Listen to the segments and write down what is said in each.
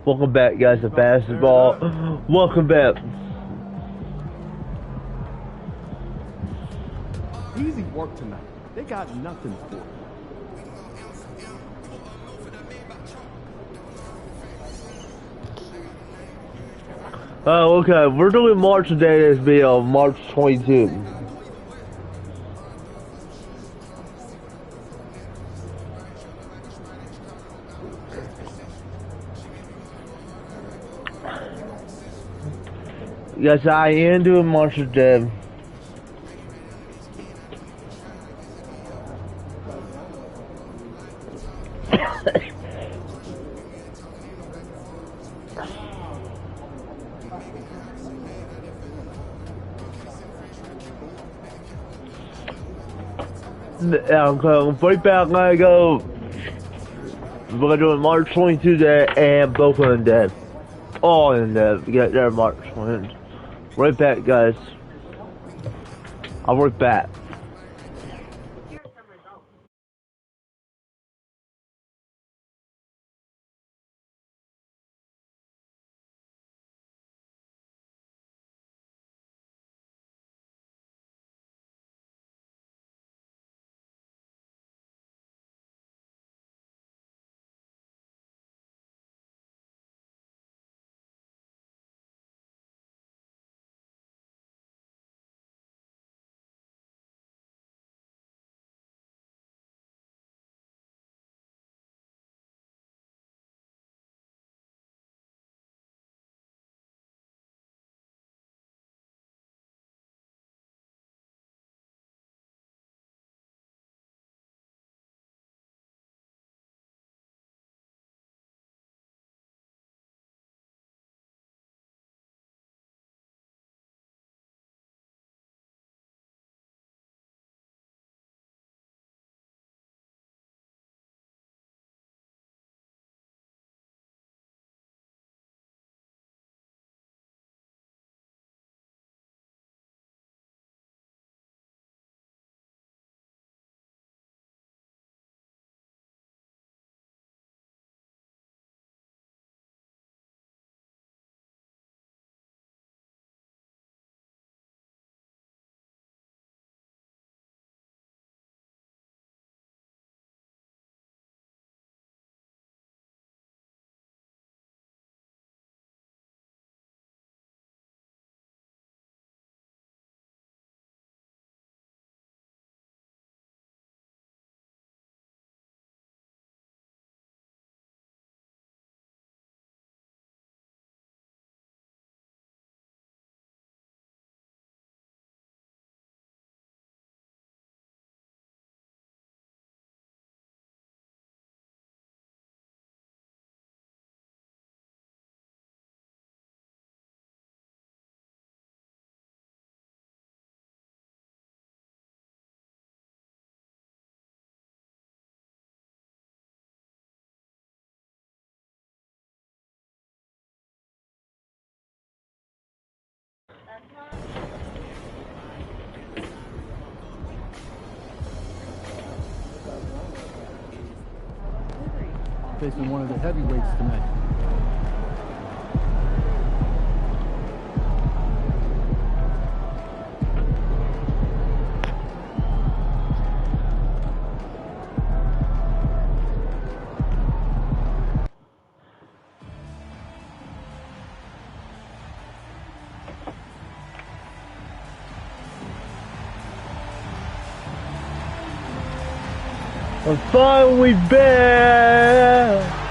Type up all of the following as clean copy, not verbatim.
Welcome back, guys, to basketball. Welcome back. Easy work tonight. They got nothing for you. Oh, okay. We're doing March today. This video, March 22. Yes, I am doing March today. I'm right back. I go. We're doing March 22 day and Brooklyn day. All in there. Get there March 20. Right back, guys. I'll work back. Facing one of the heavyweights tonight. I'm finally back.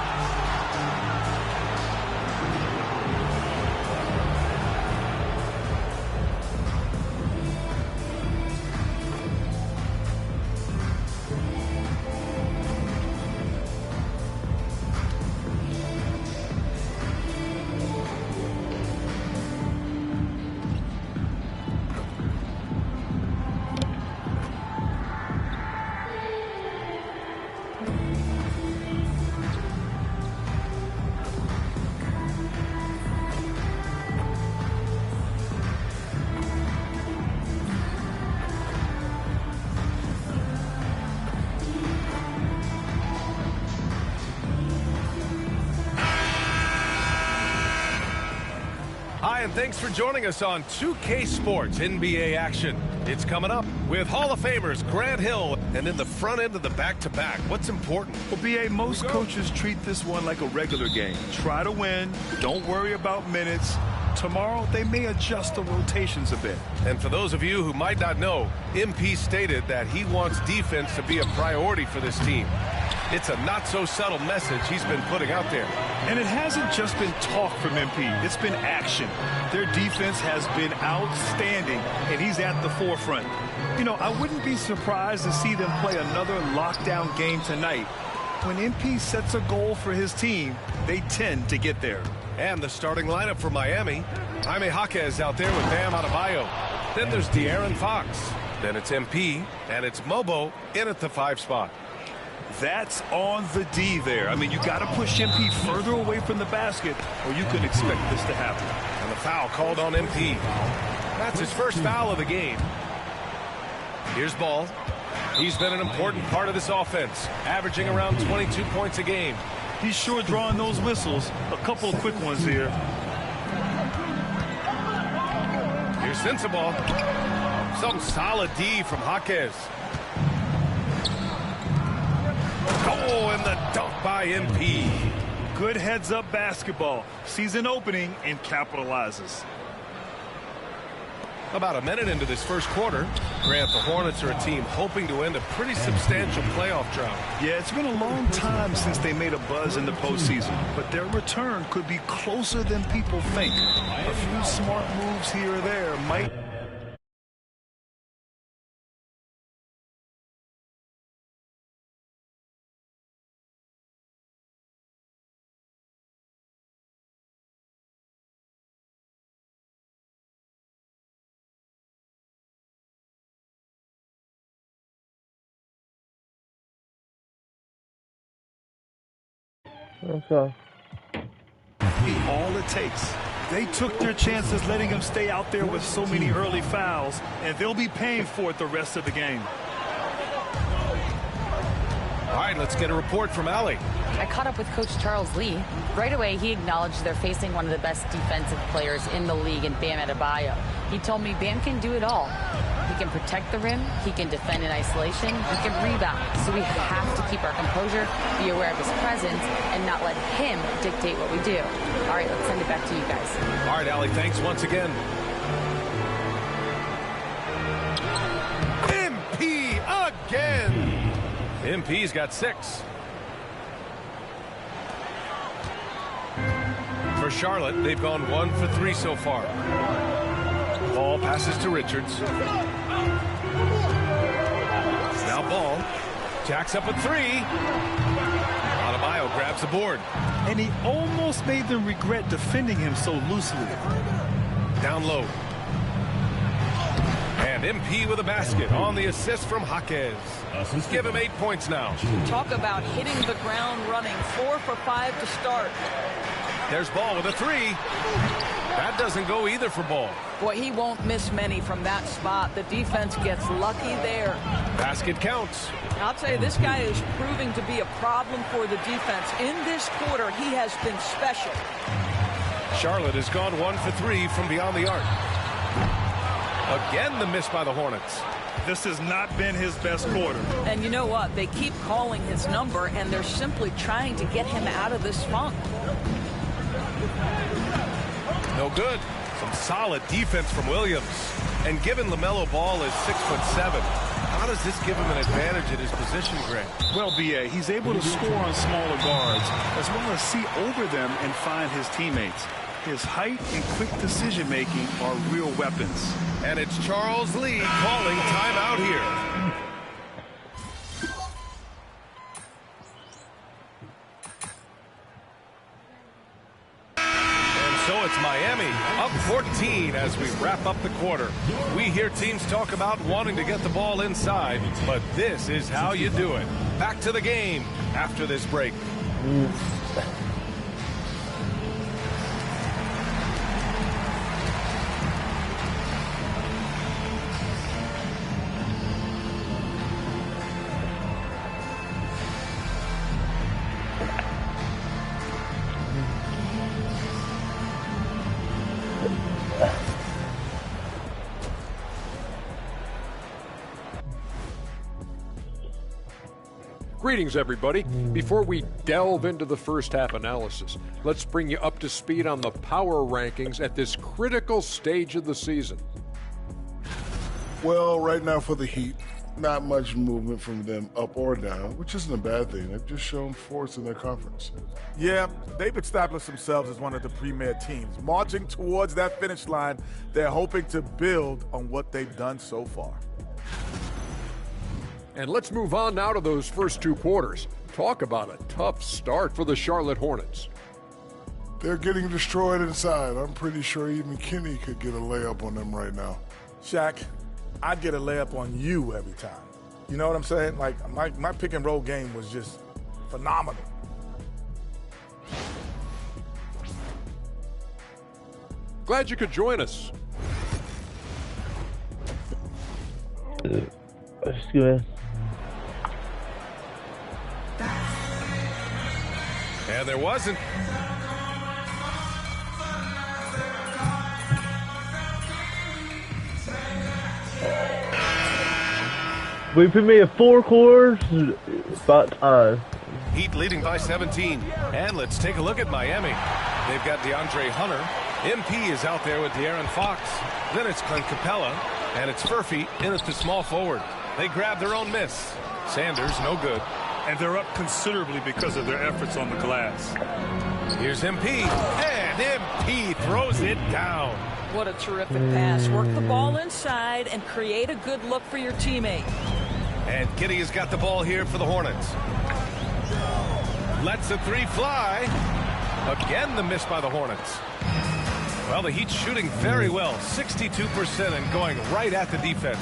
Hi, and thanks for joining us on 2K Sports NBA action. It's coming up with Hall of Famers Grant Hill, and in the front end of the back-to-back, what's important? Well, BA, most coaches treat this one like a regular game. Try to win, don't worry about minutes. Tomorrow, they may adjust the rotations a bit. And for those of you who might not know, MP stated that he wants defense to be a priority for this team. It's a not-so-subtle message he's been putting out there. And it hasn't just been talk from MP. It's been action. Their defense has been outstanding, and he's at the forefront. You know, I wouldn't be surprised to see them play another lockdown game tonight. When MP sets a goal for his team, they tend to get there. And the starting lineup for Miami. Jaime Jaquez out there with Bam Adebayo. Then there's De'Aaron Fox. Then it's MP, and it's Mobo in at the 5 spot. That's on the D there. I mean, you got to push MP further away from the basket, or you can expect this to happen. And the foul called on MP. That's his first foul of the game. Here's Ball. He's been an important part of this offense, averaging around 22 points a game. He's sure drawing those whistles. A couple of quick ones here. Here's Sensabaugh. Some solid D from Jaquez. Oh, and the dunk by MP. Good heads-up basketball. Sees an opening and capitalizes. About a minute into this first quarter, Grant, the Hornets are a team hoping to end a pretty substantial playoff drought. Yeah, it's been a long time since they made a buzz in the postseason, but their return could be closer than people think. A few smart moves here or there might... Okay. All it takes. They took their chances letting him stay out there with so many early fouls, and they'll be paying for it the rest of the game. All right, let's get a report from Allie. I caught up with Coach Charles Lee. Right away, he acknowledged they're facing one of the best defensive players in the league in Bam Adebayo. He told me Bam can do it all. He can protect the rim, he can defend in isolation, he can rebound. So we have to keep our composure, be aware of his presence, and not let him dictate what we do. All right, let's send it back to you guys. All right, Allie, thanks once again. MP again. MP's got 6. For Charlotte, they've gone 1 for 3 so far. Ball passes to Richards. Now Ball jacks up a 3. Adebayo grabs the board. And he almost made them regret defending him so loosely. Down low. And MP with a basket on the assist from Jaquez. Give him 8 points now. Talk about hitting the ground running. 4 for 5 to start. There's Ball with a 3. That doesn't go either for Ball. Boy, he won't miss many from that spot. The defense gets lucky there. Basket counts. I'll tell you, this guy is proving to be a problem for the defense. In this quarter, he has been special. Charlotte has gone 1 for 3 from beyond the arc. Again, the miss by the Hornets. This has not been his best quarter. And you know what? They keep calling his number, and they're simply trying to get him out of this funk. No good. Some solid defense from Williams. And given LaMelo Ball is 6'7", how does this give him an advantage at his position, Grant? Well, BA, he's able to score on smaller guards, as well as see over them and find his teammates. His height and quick decision-making are real weapons. And it's Charles Lee calling timeout here. So it's Miami up 14 as we wrap up the quarter. We hear teams talk about wanting to get the ball inside, but this is how you do it. Back to the game after this break. Greetings, everybody. Before we delve into the first half analysis, let's bring you up to speed on the power rankings at this critical stage of the season. Well, right now for the Heat, not much movement from them up or down, which isn't a bad thing. They've just shown force in their conference. Yeah, they've established themselves as one of the premier teams. Marching towards that finish line, they're hoping to build on what they've done so far. And let's move on now to those first two quarters. Talk about a tough start for the Charlotte Hornets. They're getting destroyed inside. I'm pretty sure even Kenny could get a layup on them right now. Shaq, I'd get a layup on you every time. You know what I'm saying? Like, my pick and roll game was just phenomenal. Glad you could join us. Excuse me. And there wasn't. We premiered 4 quarters, but Heat leading by 17. And let's take a look at Miami. They've got DeAndre Hunter. MP is out there with De'Aaron Fox. Then it's Clint Capella. And it's Furphy in at the small forward. They grab their own miss. Sanders, no good. And they're up considerably because of their efforts on the glass. Here's MP. And MP throws it down. What a terrific pass. Work the ball inside and create a good look for your teammate. And Giddey has got the ball here for the Hornets. Lets the three fly. Again, the miss by the Hornets. Well, the Heat shooting very well, 62% and going right at the defense.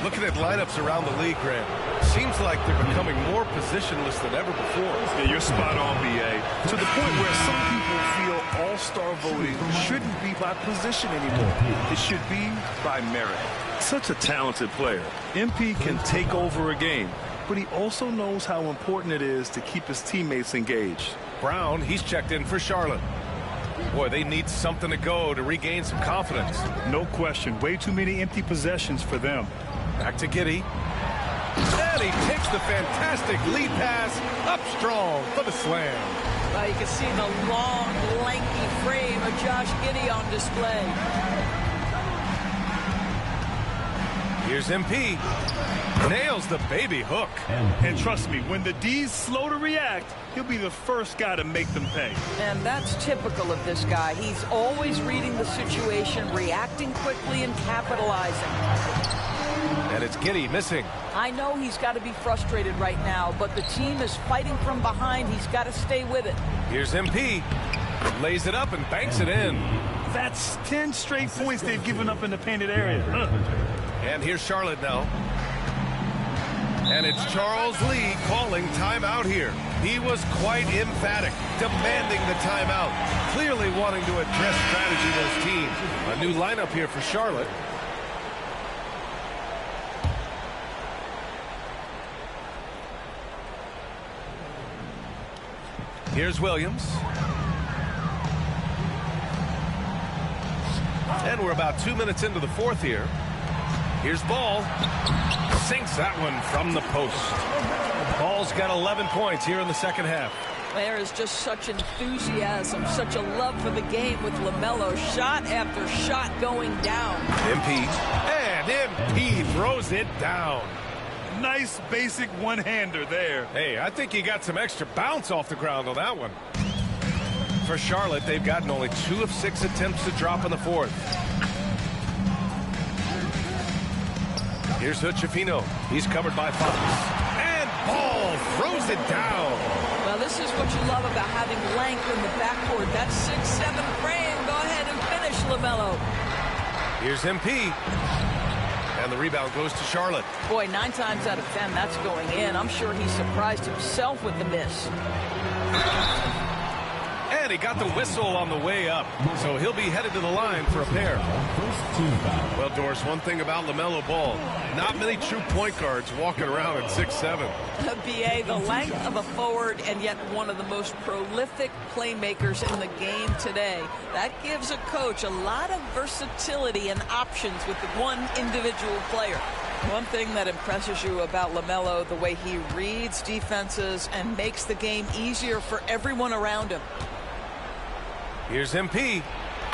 Looking at lineups around the league, Grant, seems like they're becoming more positionless than ever before. Yeah, you're spot on, BA. To the point where some people feel all-star voting shouldn't be by position anymore. It should be by merit. Such a talented player. MP can take over a game, but he also knows how important it is to keep his teammates engaged. Brown, he's checked in for Charlotte. Boy, they need something to go to regain some confidence. No question. Way too many empty possessions for them. Back to Giddey. And he takes the fantastic lead pass up strong for the slam. You can see the long, lanky frame of Josh Giddey on display. Here's MP. Nails the baby hook. And trust me, when the D's slow to react, he'll be the first guy to make them pay. And that's typical of this guy. He's always reading the situation, reacting quickly, and capitalizing. And it's Giddey missing. I know he's got to be frustrated right now, but the team is fighting from behind. He's got to stay with it. Here's MP. Lays it up and banks it in. That's 10 straight points they've given up in the painted area. And here's Charlotte now. And it's Charles Lee calling timeout here. He was quite emphatic, demanding the timeout, clearly wanting to address strategy to his team. A new lineup here for Charlotte. Here's Williams. And we're about 2 minutes into the fourth here. Here's Ball. Sinks that one from the post. Ball's got 11 points here in the second half. There is just such enthusiasm, such a love for the game with LaMelo. Shot after shot going down. MP. And MP throws it down. Nice basic one-hander there. Hey, I think he got some extra bounce off the ground on that one. For Charlotte, they've gotten only 2 of 6 attempts to drop in the fourth. Here's Hutchefino. He's covered by Fox. And Ball throws it down. Well, this is what you love about having length in the backcourt. That 6'7" frame. Go ahead and finish, LaMelo. Here's MP. And the rebound goes to Charlotte. Boy, 9 times out of 10, that's going in. I'm sure he surprised himself with the miss. And he got the whistle on the way up. So he'll be headed to the line for a pair. Well, Doris, one thing about LaMelo Ball, not many true point guards walking around at 6'7". BA, the length of a forward and yet one of the most prolific playmakers in the game today. That gives a coach a lot of versatility and options with one individual player. One thing that impresses you about LaMelo, the way he reads defenses and makes the game easier for everyone around him. Here's MP.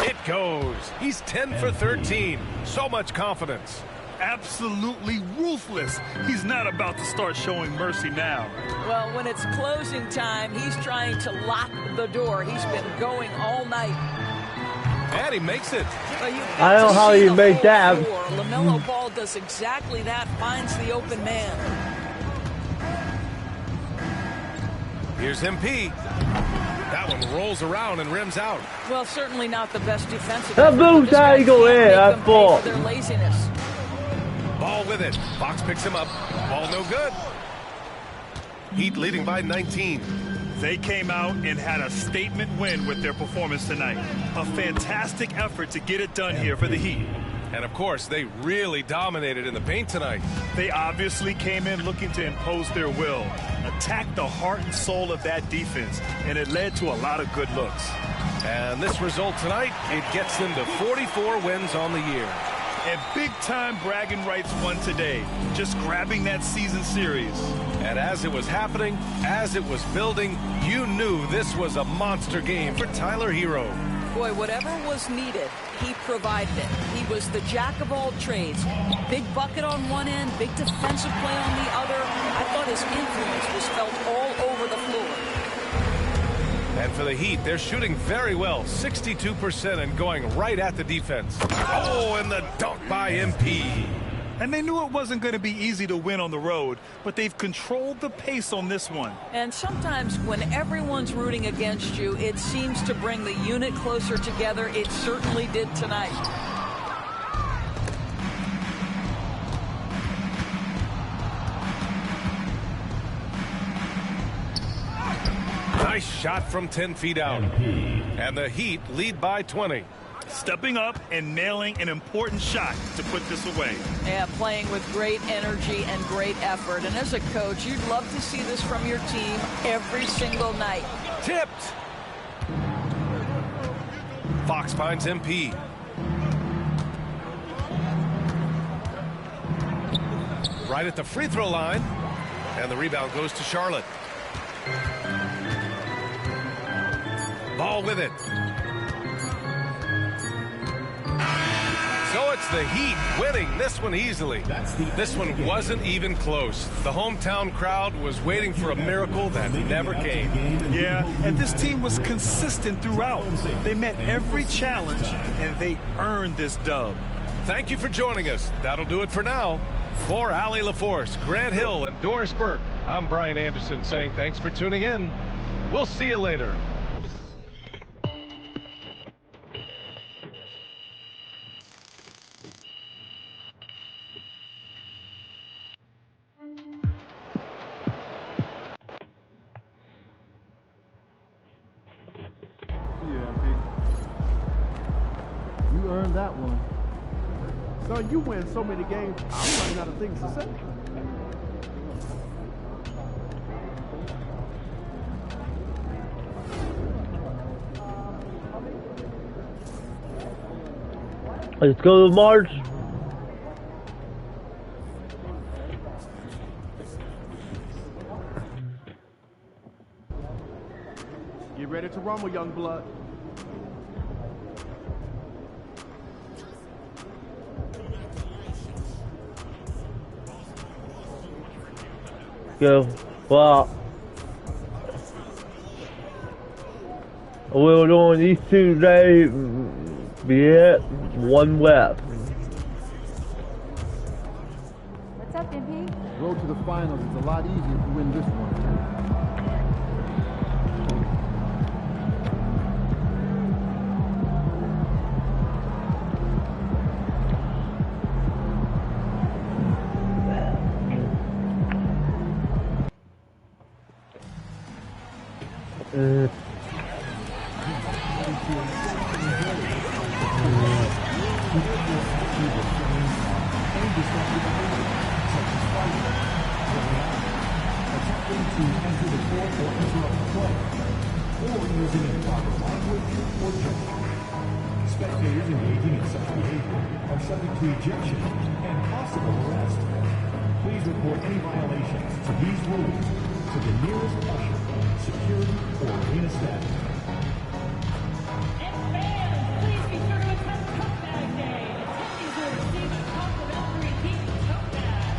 It goes. He's 10 for 13. So much confidence. Absolutely ruthless. He's not about to start showing mercy now. Well, when it's closing time, he's trying to lock the door. He's been going all night. And he makes it. Well, I don't know how you make that. LaMelo Ball does exactly that, finds the open man. Here's MP. That one rolls around and rims out. Well, certainly not the best defensive. That moves how you go in. I thought. Their laziness. Ball with it. Fox picks him up. Ball no good. Heat leading by 19. They came out and had a statement win with their performance tonight. A fantastic effort to get it done here for the Heat. And of course, they really dominated in the paint tonight. They obviously came in looking to impose their will, attack the heart and soul of that defense, and it led to a lot of good looks. And this result tonight, it gets them to 44 wins on the year. And big-time bragging rights won today, just grabbing that season series. And as it was happening, as it was building, you knew this was a monster game for Tyler Hero. Boy, whatever was needed, he provided it. He was the jack of all trades. Big bucket on one end, big defensive play on the other. I thought his influence was felt all over the floor. And for the Heat, they're shooting very well, 62% and going right at the defense. Oh, and the dunk by MP. And they knew it wasn't going to be easy to win on the road, but they've controlled the pace on this one. And sometimes when everyone's rooting against you, it seems to bring the unit closer together. It certainly did tonight. Nice shot from 10 feet out. And the Heat lead by 20. Stepping up and nailing an important shot to put this away. Yeah, playing with great energy and great effort. And as a coach, you'd love to see this from your team every single night. Tipped. Fox finds MP. Right at the free throw line. And the rebound goes to Charlotte. Ball with it. So it's the Heat winning this one easily. This one wasn't even close. The hometown crowd was waiting for a miracle that never came. Yeah, and this team was consistent throughout. They met every challenge, and they earned this dub. Thank you for joining us. That'll do it for now. For Allie LaForce, Grant Hill, and Doris Burke, I'm Brian Anderson saying thanks for tuning in. We'll see you later. You earned that one. Son, you win so many games, I'm running out of things to say. Let's go to March. Get ready to rumble, young blood. Go. Well, we're doing these two today. Be it one left. What's up, MP? Road to the finals is a lot easier if you win this one. Spectators engaging in such behavior are subject to ejection and possible arrest. Please report any violations to these rules to the nearest usher, security, or arena staff. And fans, please be sure to attend Tote Bag Day. Attendees will receive a complimentary Heat Tote Bag.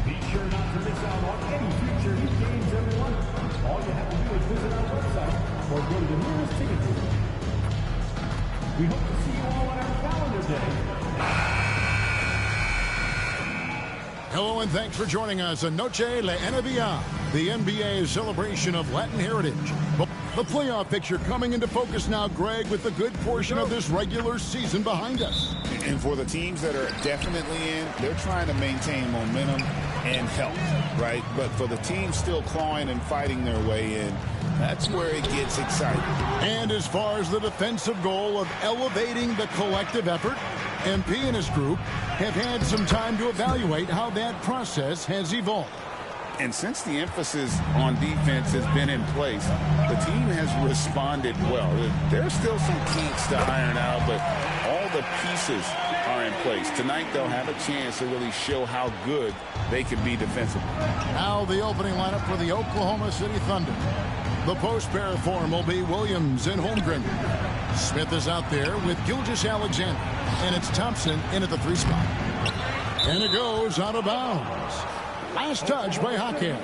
Be sure not to miss out on any future Heat games, everyone. All you have to do is visit our website or go to the nearest ticket booth. We hope to see you all on our calendar day. Hello and thanks for joining us on Noche La NBA, the NBA celebration of Latin heritage. The playoff picture coming into focus now, Greg, with a good portion of this regular season behind us. And for the teams that are definitely in, they're trying to maintain momentum and health, right? But for the teams still clawing and fighting their way in, that's where it gets exciting. And as far as the defensive goal of elevating the collective effort, MP and his group have had some time to evaluate how that process has evolved. And since the emphasis on defense has been in place, the team has responded well. There's still some kinks to iron out, but all the pieces are in place. Tonight they'll have a chance to really show how good they can be defensively. Now the opening lineup for the Oklahoma City Thunder. The post pair form will be Williams and Holmgren. Smith is out there with Gilgeous-Alexander, and it's Thompson in at the 3 spot. And it goes out of bounds. Last touch by Hawkins.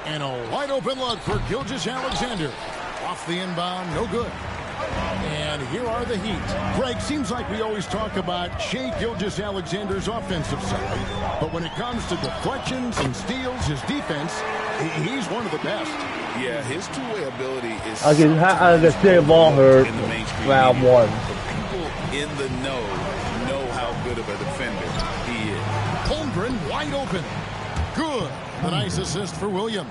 And a wide open look for Gilgeous-Alexander. Off the inbound, no good. And here are the Heat. Greg, seems like we always talk about Shai Gilgeous-Alexander's offensive side. But when it comes to deflections and steals, his defense, he's one of the best. Yeah, his two-way ability is I can say ball hurt round one. The people in the know how good of a defender he is. Holmgren wide open. Good. The nice assist for Williams.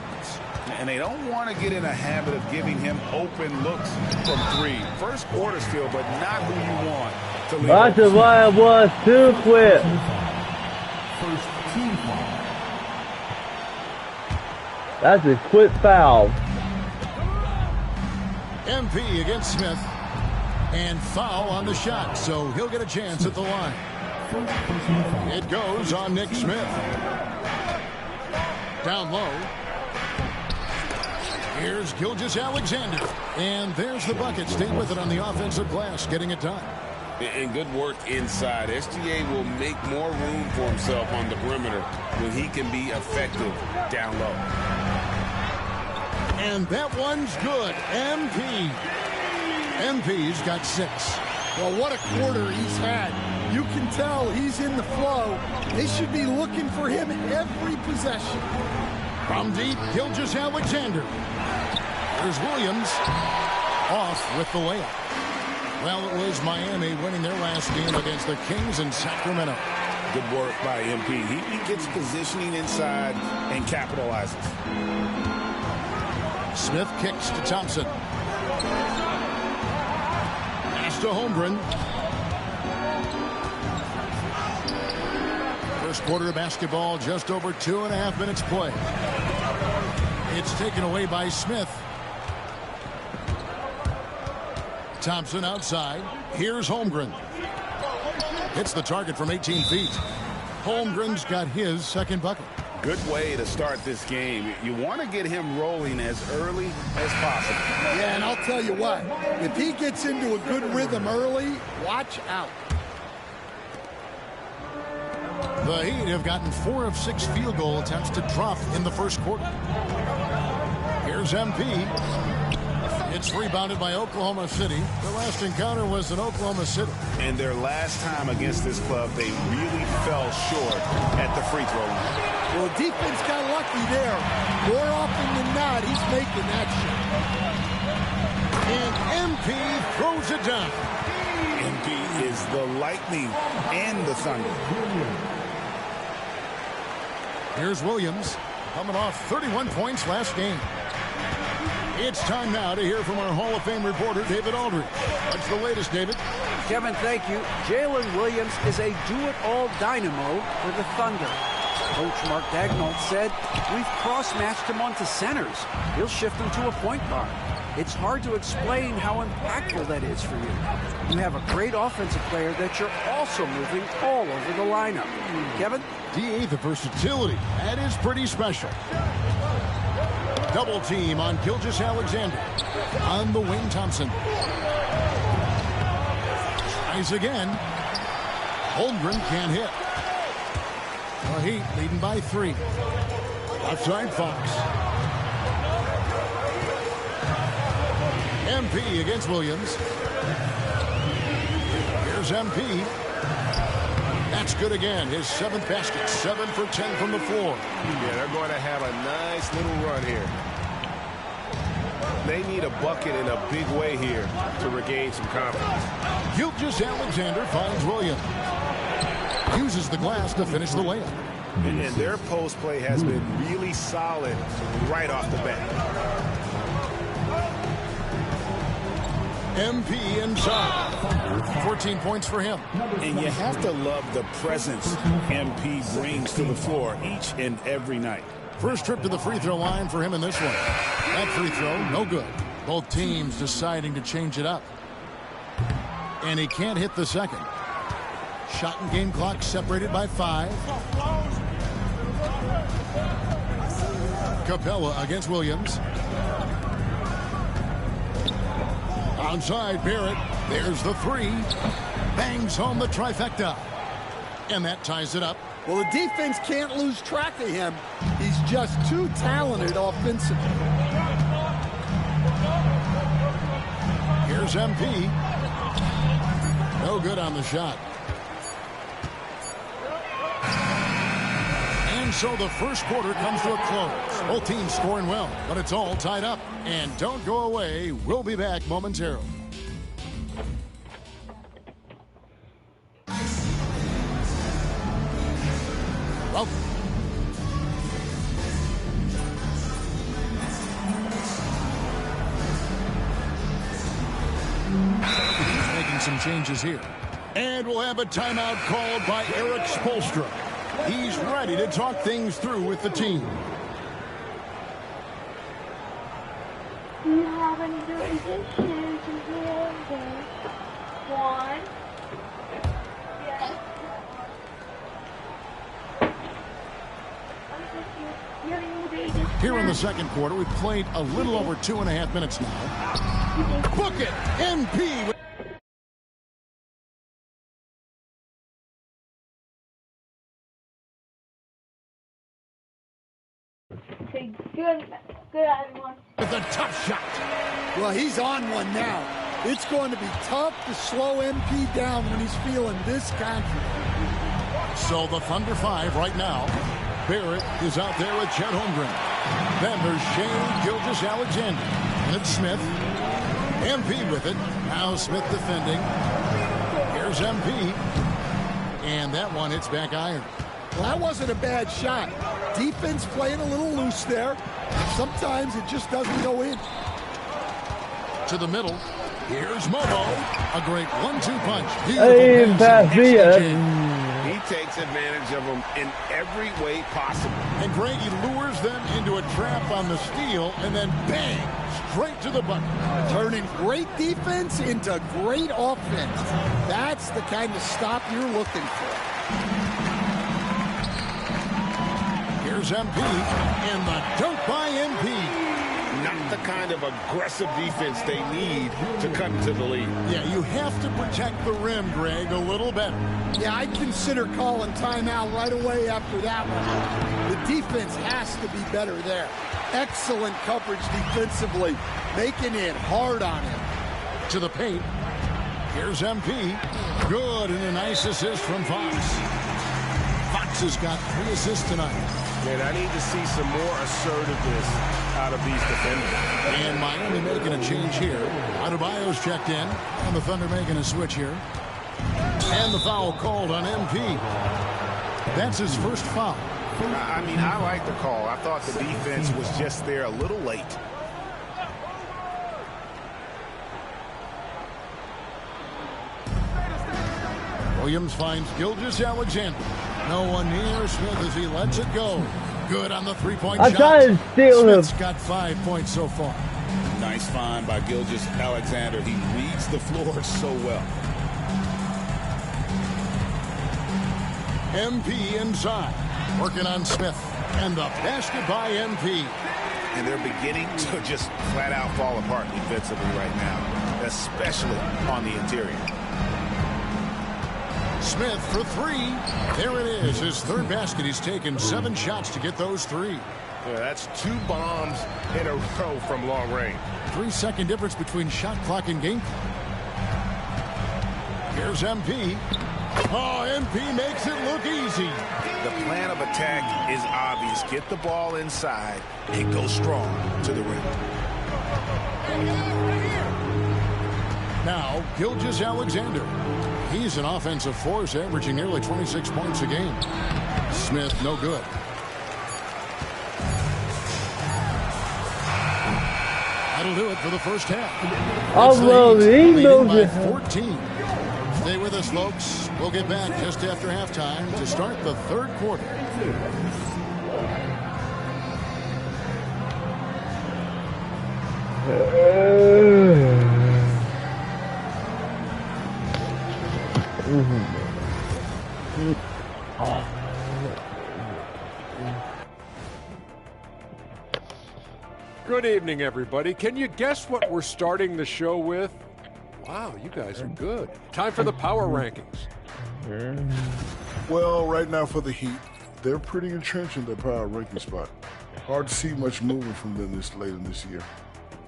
And they don't want to get in a habit of giving him open looks from 3. First quarter still, but not who you want to leave. That's why it was too quick. First team foul. That's a quick foul. MP against Smith. And foul on the shot, so he'll get a chance at the line. It goes on Nick Smith. Down low. Here's Gilgeous-Alexander. And there's the bucket. Stay with it on the offensive glass, getting it done. And good work inside. SGA will make more room for himself on the perimeter when he can be effective down low. And that one's good. MP's got 6. Well, what a quarter he's had. You can tell he's in the flow. They should be looking for him every possession. From deep, Gilgeous-Alexander. There's Williams off with the layup. Well, it was Miami winning their last game against the Kings in Sacramento. Good work by MP. He gets positioning inside and capitalizes. Smith kicks to Thompson. Pass to Holmgren. First quarter of basketball, just over 2.5 minutes play. It's taken away by Smith. Thompson outside. Here's Holmgren. Hits the target from 18 feet. Holmgren's got his second bucket. Good way to start this game. You want to get him rolling as early as possible. Yeah, and I'll tell you what. If he gets into a good rhythm early, watch out. The Heat have gotten 4 of 6 field goal attempts to drop in the first quarter. Here's MP. It's rebounded by Oklahoma City. The last encounter was in Oklahoma City. And their last time against this club, they really fell short at the free throw line. Well, defense got lucky there. More often than not, he's making that shot. And MP throws it down. MP is the Lightning and the Thunder. Here's Williams, coming off 31 points last game. It's time now to hear from our Hall of Fame reporter, David Aldridge. What's the latest, David? Kevin, thank you. Jalen Williams is a do-it-all dynamo for the Thunder. Coach Mark Daigneault said, we've cross-matched him onto centers. He'll shift him to a point guard. It's hard to explain how impactful that is for you. You have a great offensive player that you're also moving all over the lineup. Kevin? DA, the versatility. That is pretty special. Double team on Gilgeous-Alexander. On the wing, Thompson. Tries again. Holmgren can't hit. The Heat leading by 3. Left side, Fox. MP against Williams. Here's MP. That's good again. His 7th basket. 7 for 10 from the floor. Yeah, they're going to have a nice little run here. They need a bucket in a big way here to regain some confidence. Gilgeous-Alexander finds Williams. Uses the glass to finish the layup. And their post play has been really solid right off the bat. MP inside. 14 points for him. And you have to love the presence MP brings to the floor each and every night. First trip to the free throw line for him in this one. That free throw, no good. Both teams deciding to change it up. And he can't hit the second. Shot and game clock separated by 5. Capella against Williams. Onside, Barrett. There's the 3. Bangs home the trifecta. And that ties it up. Well, the defense can't lose track of him. He's just too talented offensively. Here's MP. No good on the shot. And so the first quarter comes to a close. Both teams scoring well, but it's all tied up. And don't go away. We'll be back momentarily. Well, making some changes here. And we'll have a timeout called by Eric Spoelstra. He's ready to talk things through with the team. Do you have any dirty dishes in here? One. Yes. Here in the second quarter, we've played a little over 2.5 minutes now. Book it! MP. Okay, good everyone. With a tough shot. Well, he's on one now. It's going to be tough to slow MP down when he's feeling this confident. So the Thunder 5 right now. Barrett is out there with Chet Holmgren. Then there's Shea Gilgeous-Alexander. And it's Smith. MP with it. Now Smith defending. Here's MP. And that one hits back iron. Well, that wasn't a bad shot. Defense playing a little loose there. Sometimes it just doesn't go in. To the middle. Here's Momo. A great 1-2 punch. Hey, He takes advantage of them in every way possible. And Greg, he lures them into a trap on the steal, and then bang, straight to the bucket. Turning great defense into great offense. That's the kind of stop you're looking for. Here's MP, and the dunk by MP. Not the kind of aggressive defense they need to cut into the lead. Yeah, you have to protect the rim, Greg, a little better. Yeah, I'd consider calling timeout right away after that one. The defense has to be better there. Excellent coverage defensively, making it hard on him. To the paint. Here's MP. Good, and a nice assist from Fox. Fox has got 3 assists tonight. Man, I need to see some more assertiveness out of these defenders. And Miami making a change here. Adebayo's checked in, and the Thunder making a switch here. And the foul called on MP. That's his first foul. I mean, I like the call. I thought the defense was just there a little late. Williams finds Gilgeous-Alexander. No one near Smith as he lets it go. Good on the three-point shot. I'm trying to steal him. Smith's got 5 points so far. Nice find by Gilgeous-Alexander. He reads the floor so well. MP inside. Working on Smith. And the basket by MP. And they're beginning to just flat out fall apart defensively right now, especially on the interior. Smith for three. There it is. His third basket. He's taken 7 shots to get those 3. Yeah, that's 2 bombs in a row from long range. 3-second difference between shot clock and game clock. Here's MP. Oh, MP makes it look easy. The plan of attack is obvious. Get the ball inside and go strong to the rim. Now, Gilgeous-Alexander. He's an offensive force, averaging nearly 26 points a game. Smith, no good. That'll do it for the first half. Although he knows by it. 14. Stay with us, folks. We'll get back just after halftime to start the third quarter. Good evening, everybody. Can you guess what we're starting the show with? Wow, you guys are good. Time for the power rankings. Well, right now for the Heat, they're pretty entrenched in their power ranking spot. Hard to see much movement from them this late in this year.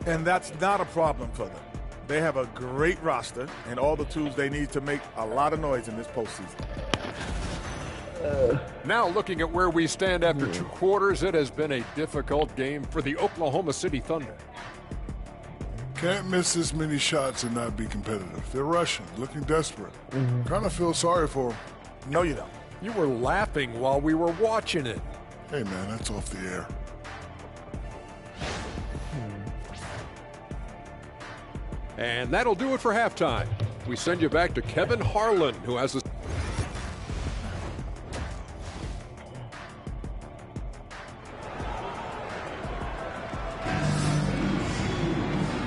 And that's not a problem for them. They have a great roster and all the tools they need to make a lot of noise in this postseason. Now looking at where we stand after 2 quarters, it has been a difficult game for the Oklahoma City Thunder. Can't miss this many shots and not be competitive. They're rushing, looking desperate. Kind of feel sorry for them. No, you don't. You were laughing while we were watching it. Hey, man, that's off the air. And that'll do it for halftime. We send you back to Kevin Harlan, who has a...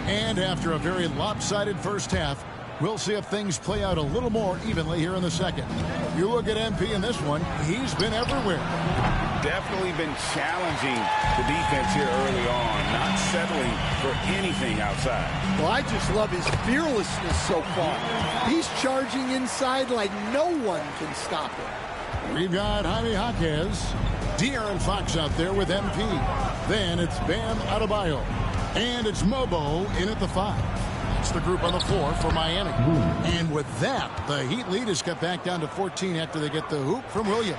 And after a very lopsided first half, we'll see if things play out a little more evenly here in the second. You look at MP in this one, he's been everywhere. Definitely been challenging the defense here early on, not settling for anything outside. Well, I just love his fearlessness so far. He's charging inside like no one can stop him. We've got Jaime Jaquez, De'Aaron Fox out there with MP. Then it's Bam Adebayo. And it's Mobo in at the 5. That's the group on the floor for Miami. And with that, the Heat lead is cut back down to 14 after they get the hoop from Williams.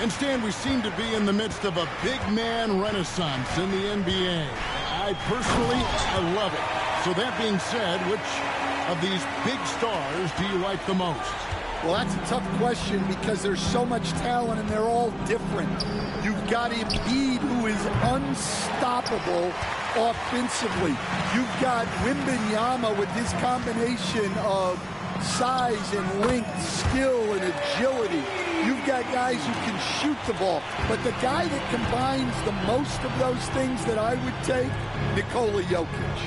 And Stan, we seem to be in the midst of a big man renaissance in the NBA. I love it. So that being said, which of these big stars do you like the most? Well, that's a tough question because there's so much talent and they're all different. You've got Embiid, who is unstoppable offensively. You've got Wembanyama with his combination of size and length, skill and agility. You've got guys who can shoot the ball. But the guy that combines the most of those things that I would take, Nikola Jokic.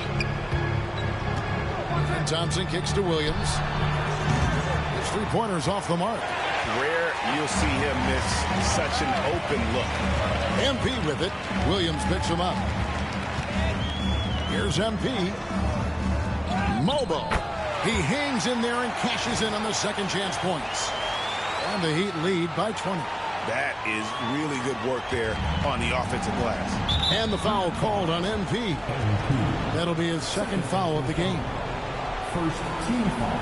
And Thompson kicks to Williams. His three-pointers off the mark. Rare you'll see him miss such an open look. MP with it. Williams picks him up. Here's MP. Mobo. He hangs in there and cashes in on the second chance points. And the Heat lead by 20. That is really good work there on the offensive glass. And the foul called on MP. That'll be his second foul of the game. First team foul.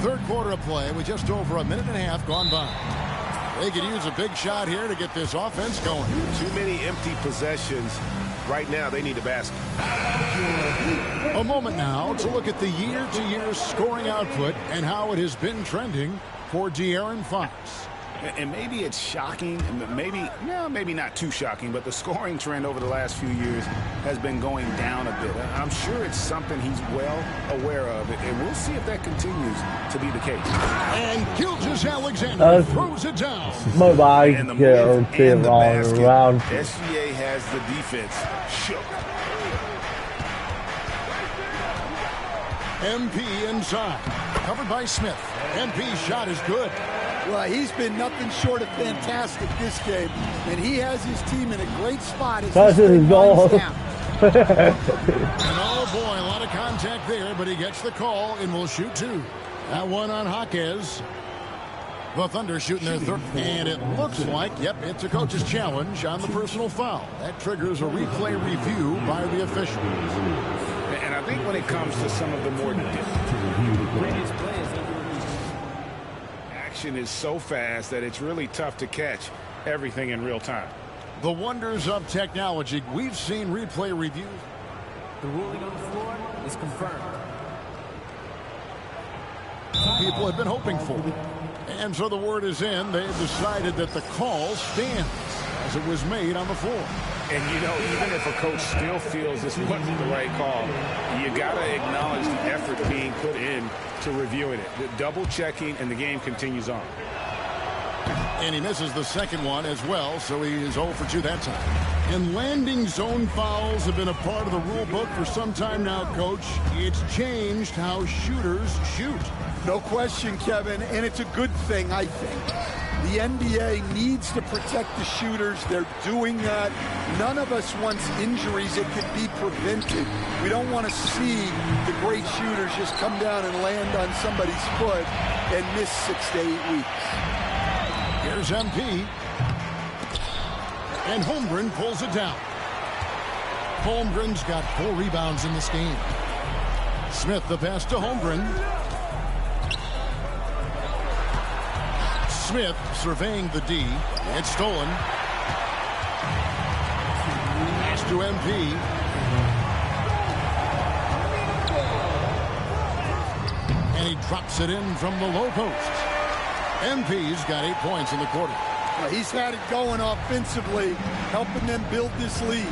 Third quarter of play with just over a minute and a half gone by. They could use a big shot here to get this offense going. Too many empty possessions. Right now, they need a basket. A moment now to look at the year-to-year scoring output and how it has been trending for De'Aaron Fox. And maybe it's shocking, maybe not too shocking, but the scoring trend over the last few years has been going down a bit. I'm sure it's something he's well aware of, and we'll see if that continues to be the case. And Gilgeous-Alexander throws it down. Mobile, And the move and the basket, around. SGA has the defense shook. MP inside. Covered by Smith. MP's shot is good. Well, he's been nothing short of fantastic this game, and he has his team in a great spot as That's his goal. And oh boy, a lot of contact there, but he gets the call and will shoot two. That one on Jaquez. The Thunder shooting their third. And it looks like, yep, it's a coach's challenge on the personal foul. That triggers a replay review by the officials. And I think when it comes to some of the more action is so fast that it's really tough to catch everything in real time. The wonders of technology. We've seen replay reviews. The ruling on the floor is confirmed. People have been hoping for. And so the word is in. They've decided that the call stands as it was made on the floor. And, you know, even if a coach still feels this wasn't the right call, you got to acknowledge the effort being put in to reviewing it. The double checking, and the game continues on. And he misses the second one as well, so he is 0 for 2 that time. And landing zone fouls have been a part of the rule book for some time now, Coach. It's changed how shooters shoot. No question, Kevin, and it's a good thing, I think. The NBA needs to protect the shooters. They're doing that. None of us wants injuries that could be prevented. We don't want to see the great shooters just come down and land on somebody's foot and miss 6 to 8 weeks. Here's MP. And Holmgren pulls it down. Holmgren's got 4 rebounds in this game. Smith the pass to Holmgren. Smith surveying the D. It's stolen. Pass to MP. And he drops it in from the low post. MP's got 8 points in the quarter. He's had it going offensively, helping them build this lead.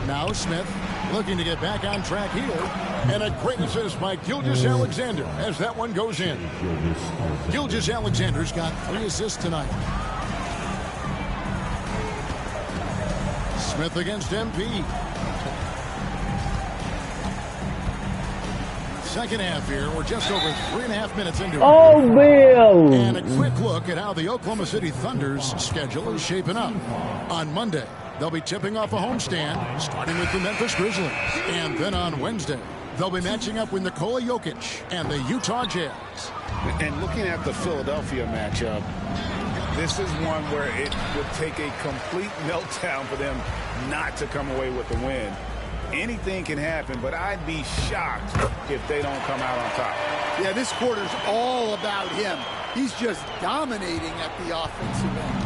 Now Smith looking to get back on track here. And a great assist by Gilgeous-Alexander as that one goes in. Gilgeous-Alexander's got 3 assists tonight. Smith against MP. Second half here. We're just over 3.5 minutes into it. Oh, Bill! And a quick look at how the Oklahoma City Thunder's schedule is shaping up. On Monday, they'll be tipping off a homestand, starting with the Memphis Grizzlies. And then on Wednesday, they'll be matching up with Nikola Jokic and the Utah Jazz. And looking at the Philadelphia matchup, this is one where it would take a complete meltdown for them not to come away with the win. Anything can happen, but I'd be shocked if they don't come out on top. Yeah, this quarter's all about him. He's just dominating at the offensive end.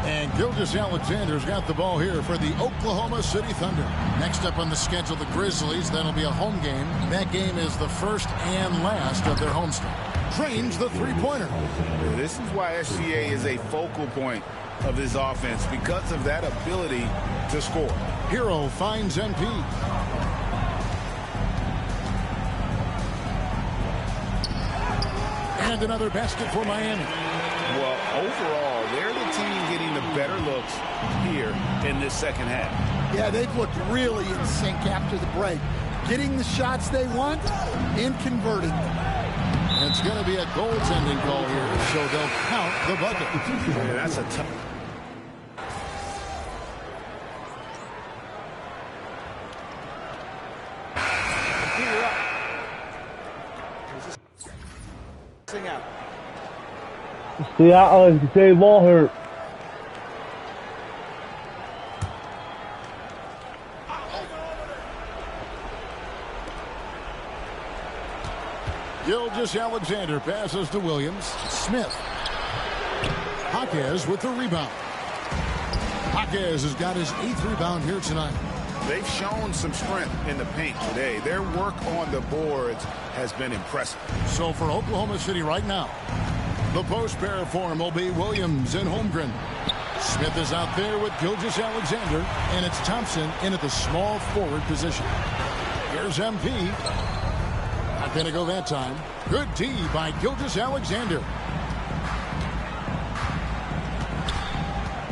And Gilgeous-Alexander's got the ball here for the Oklahoma City Thunder. Next up on the schedule, the Grizzlies. That'll be a home game. That game is the first and last of their homestand. Trains the three-pointer. This is why SGA is a focal point of this offense, because of that ability to score. Hero finds MP. And another basket for Miami. Well, overall, they're the team getting the better looks here in this second half. Yeah, they've looked really in sync after the break. Getting the shots they want and converting them. It's going to be a goaltending call here, so they'll count the bucket. Yeah, that's a tough. Seattle is the same ball hurt. Gilgeous-Alexander passes to Williams. Smith. Jaquez with the rebound. Jaquez has got his 8th rebound here tonight. They've shown some strength in the paint today. Their work on the boards has been impressive. So for Oklahoma City right now, The post pair form will be Williams and Holmgren. Smith is out there with Gilgeous-Alexander, and it's Thompson in at the small forward position. Here's MP. Not going to go that time. Good D by Gilgeous-Alexander.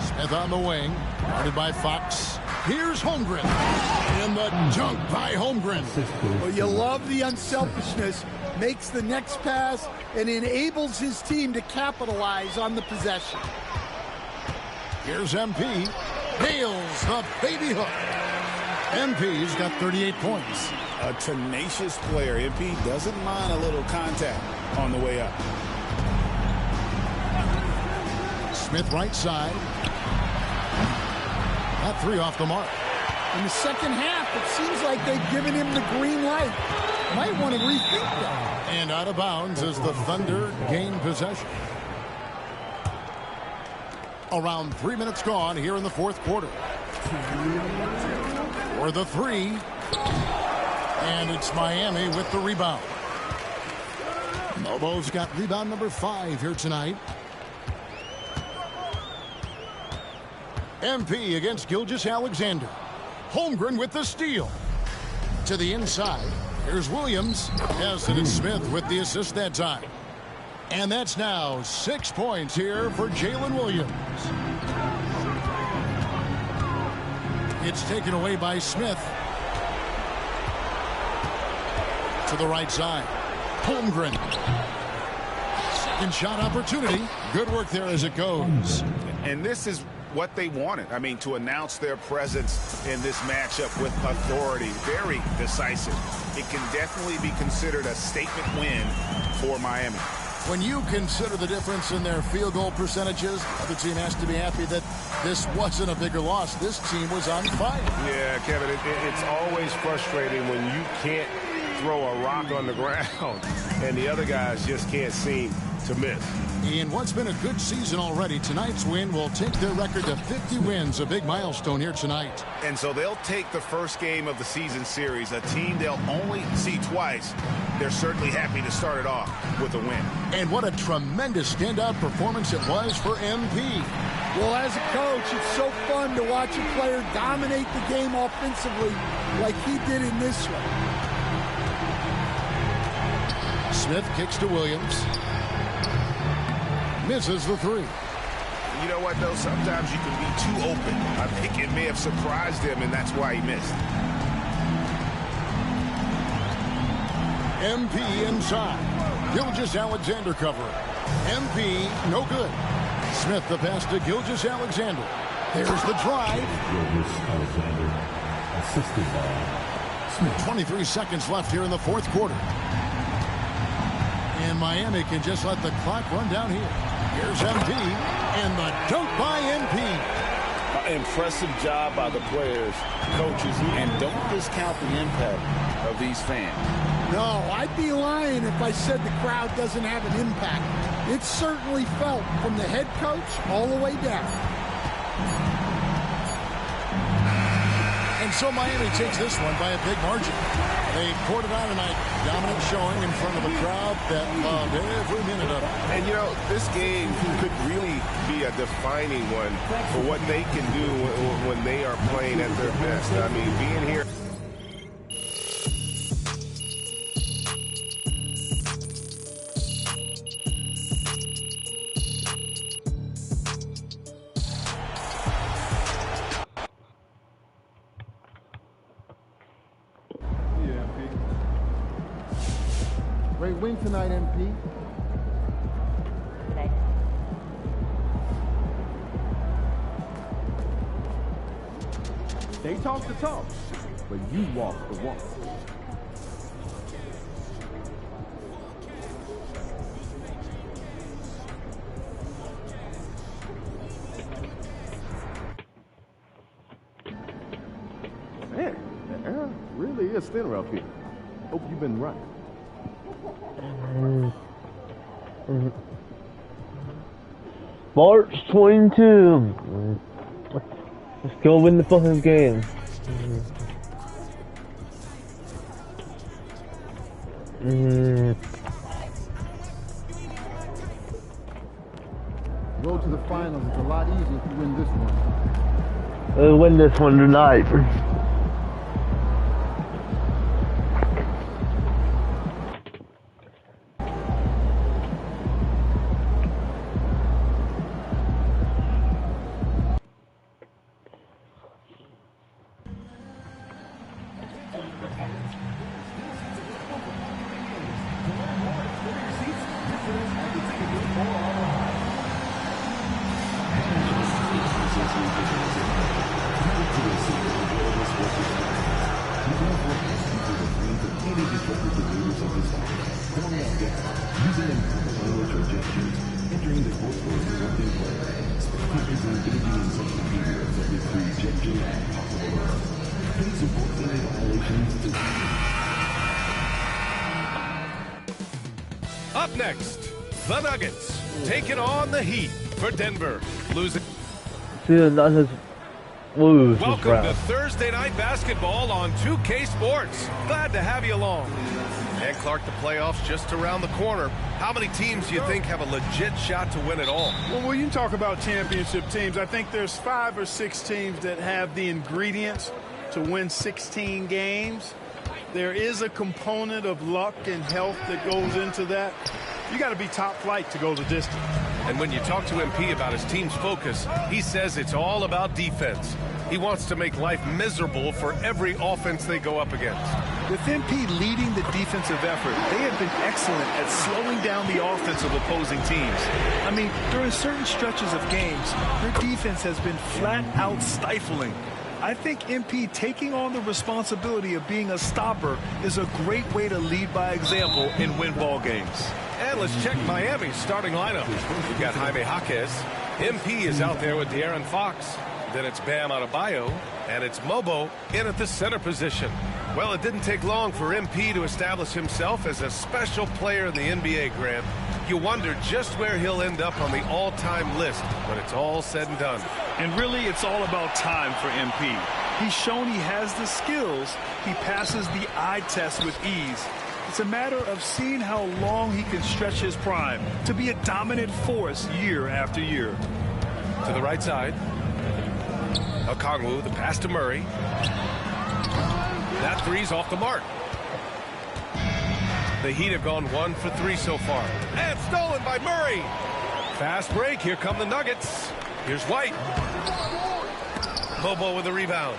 Smith on the wing, guarded by Fox. Here's Holmgren. And the dunk by Holmgren. Well, you love the unselfishness. Makes the next pass and enables his team to capitalize on the possession. Here's MP. Nails the baby hook. MP's got 38 points. A tenacious player. MP doesn't mind a little contact on the way up. Smith right side. That three off the mark. In the second half, it seems like they've given him the green light. Might want to rethink that. And out of bounds as the Thunder gain possession. Around 3 minutes gone here in the fourth quarter. For the three. And it's Miami with the rebound. Mobo's got rebound number 5 here tonight. MP against Gilgeous-Alexander. Holmgren with the steal. To the inside. Here's Williams. Yes, and it's Smith with the assist that time. And that's now 6 points here for Jalen Williams. It's taken away by Smith. To the right side. Holmgren. Second shot opportunity. Good work there as it goes. And this is what they wanted. I mean, to announce their presence in this matchup with authority. Very decisive. It can definitely be considered a statement win for Miami. When you consider the difference in their field goal percentages, the other team has to be happy that this wasn't a bigger loss. This team was on fire. Yeah, Kevin, it's always frustrating when you can't throw a rock on the ground and the other guys just can't seem to miss. In what's been a good season already, tonight's win will take their record to 50 wins, a big milestone here tonight. And so they'll take the first game of the season series, a team they'll only see twice. They're certainly happy to start it off with a win. And what a tremendous standout performance it was for MP. Well, as a coach, it's so fun to watch a player dominate the game offensively like he did in this one. Smith kicks to Williams. Misses the three. You know what, though? Sometimes you can be too open. I think it may have surprised him, and that's why he missed. MP inside. Gilgeous-Alexander covering. MP, no good. Smith the pass to Gilgeous-Alexander. There's the drive. Gilgeous-Alexander, assisted by Smith. 23 seconds left here in the fourth quarter. And Miami can just let the clock run down here. Here's MP, and the dunk by MP. Impressive job by the players, coaches, and don't discount the impact of these fans. No, I'd be lying if I said the crowd doesn't have an impact. It's certainly felt from the head coach all the way down. And so Miami takes this one by a big margin. They poured it on tonight. Dominant showing in front of a crowd that loved every minute of it. And, you know, this game could really be a defining one for what they can do when they are playing at their best. I mean, being here. Great win tonight, MP. They talk the talk, but you walk the walk. Man, the air really is thinner up here. Hope you've been right. March 22. Let's go win the fucking game. to the finals. It's a lot easier if you win this one. We'll win this one tonight. Up next, the Nuggets taking on the Heat for Denver. Losing. See the Nuggets lose. Welcome to Thursday Night Basketball on 2K Sports. Glad to have you along. And Clark, the playoffs just around the corner. How many teams do you think have a legit shot to win it all? Well, when you talk about championship teams, I think there's 5 or 6 teams that have the ingredients to win 16 games. There is a component of luck and health that goes into that. You got to be top flight to go the distance. And when you talk to MP about his team's focus, he says it's all about defense. He wants to make life miserable for every offense they go up against. With MP leading the defensive effort, they have been excellent at slowing down the offense of opposing teams. I mean, during certain stretches of games, their defense has been flat out stifling. I think MP taking on the responsibility of being a stopper is a great way to lead by example and win ball games. And let's check Miami's starting lineup. We've got Jaime Jaquez. MP is out there with De'Aaron Fox. Then it's Bam Adebayo, and it's Mobo in at the center position. Well, it didn't take long for MP to establish himself as a special player in the NBA, Grant. You wonder just where he'll end up on the all-time list when it's all said and done. And really, it's all about time for MP. He's shown he has the skills. He passes the eye test with ease. It's a matter of seeing how long he can stretch his prime to be a dominant force year after year. To the right side. Okongwu, the pass to Murray. That three's off the mark. The Heat have gone 1 for 3 so far. And stolen by Murray. Fast break. Here come the Nuggets. Here's White. Bobo with the rebound.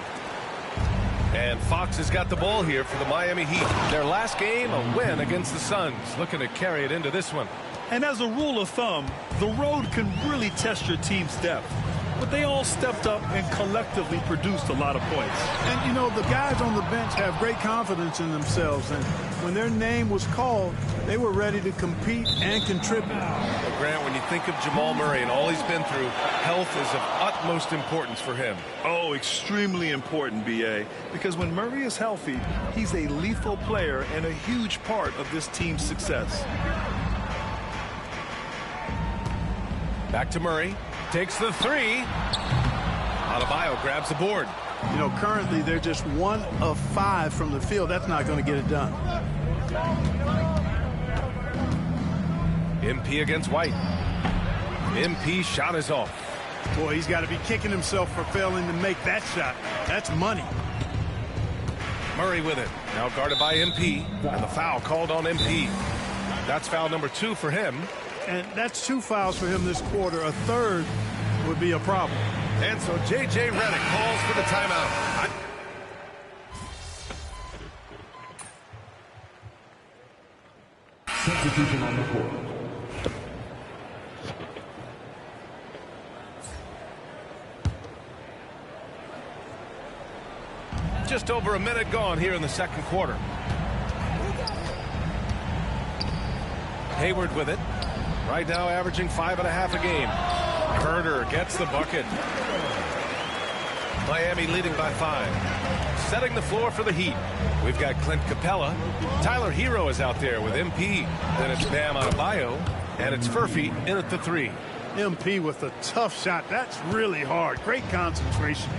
And Fox has got the ball here for the Miami Heat. Their last game, a win against the Suns. Looking to carry it into this one. And as a rule of thumb, the road can really test your team's depth. But they all stepped up and collectively produced a lot of points. And, you know, the guys on the bench have great confidence in themselves. And when their name was called, they were ready to compete and contribute. Well, Grant, when you think of Jamal Murray and all he's been through, health is of utmost importance for him. Oh, extremely important, B.A. Because when Murray is healthy, he's a lethal player and a huge part of this team's success. Back to Murray. Takes the three. Adebayo grabs the board. You know, currently they're just 1 of 5 from the field. That's not going to get it done. MP against White. MP shot is off. Boy, he's got to be kicking himself for failing to make that shot. That's money. Murray with it. Now guarded by MP. And the foul called on MP. That's foul number 2 for him. And that's 2 fouls for him this quarter. A third would be a problem. And so J.J. Redick calls for the timeout. Substitution on the court. Just over a minute gone here in the second quarter. Hayward with it. Right now averaging 5.5 a game. Herder gets the bucket. Miami leading by 5. Setting the floor for the Heat. We've got Clint Capella. Tyler Hero is out there with MP. Then it's Bam Adebayo. And it's Furphy in at the 3. MP with a tough shot. That's really hard. Great concentration.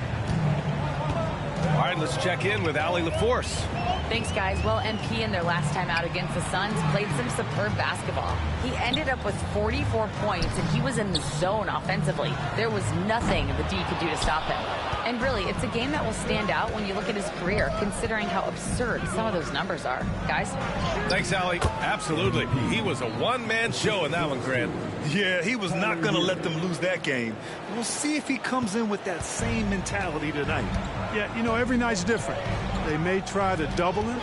All right, let's check in with Allie LaForce. Thanks, guys. Well, MP in their last time out against the Suns played some superb basketball. He ended up with 44 points, and he was in the zone offensively. There was nothing the D could do to stop him. And really, it's a game that will stand out when you look at his career, considering how absurd some of those numbers are. Guys? Thanks, Allie. Absolutely. He was a one-man show in that one, Grant. Yeah, he was not going to let them lose that game. We'll see if he comes in with that same mentality tonight. Yeah, you know, every night's different. They may try to double him,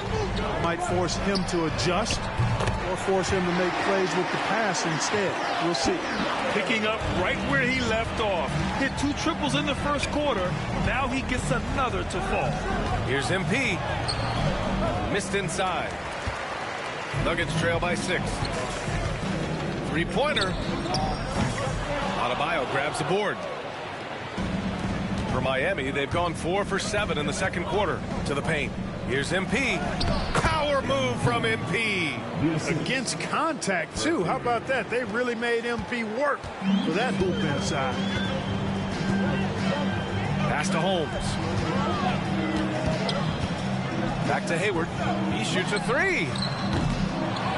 might force him to adjust, or force him to make plays with the pass instead. We'll see. Picking up right where he left off. Hit 2 triples in the first quarter. Now he gets another to fall. Here's MP. Missed inside. Nuggets trail by 6. Three-pointer. Adebayo grabs the board. For Miami, they've gone 4 for 7 in the second quarter. To the paint. Here's MP. Power move from MP. Against contact, too. How about that? They really made MP work for that hoop inside. Pass to Holmes. Back to Hayward. He shoots a 3.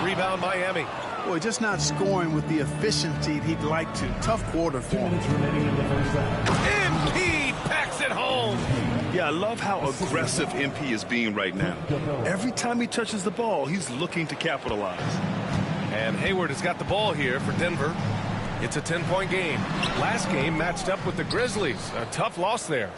Rebound Miami. Boy, just not scoring with the efficiency he'd like to. Tough quarter for him. MP packs it home. Yeah, I love how aggressive MP is being right now. Every time he touches the ball, he's looking to capitalize. And Hayward has got the ball here for Denver. It's a 10-point game. Last game matched up with the Grizzlies. A tough loss there.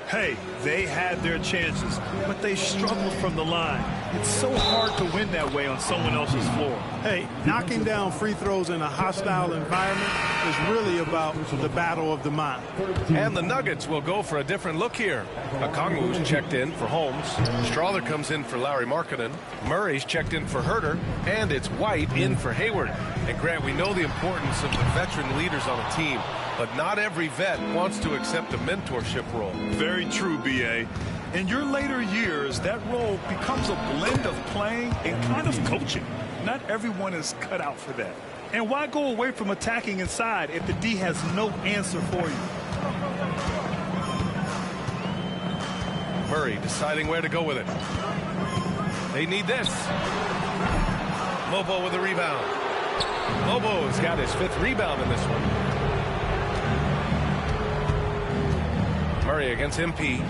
Hey, they had their chances, but they struggled from the line. It's so hard to win that way on someone else's floor. Hey, knocking down free throws in a hostile environment is really about the battle of the mind. And the Nuggets will go for a different look here. Okongwu's checked in for Holmes. Strother comes in for Larry Markkinen. Murray's checked in for Herter. And it's White in for Hayward. And Grant, we know the importance of the veteran leaders on a team, but not every vet wants to accept a mentorship role. Very true, B.A. In your later years, that role becomes a blend of playing and kind of coaching. Not everyone is cut out for that. And why go away from attacking inside if the D has no answer for you? Murray deciding where to go with it. They need this. Lobo with the rebound. Lobo's got his 5th rebound in this one. Murray against MP.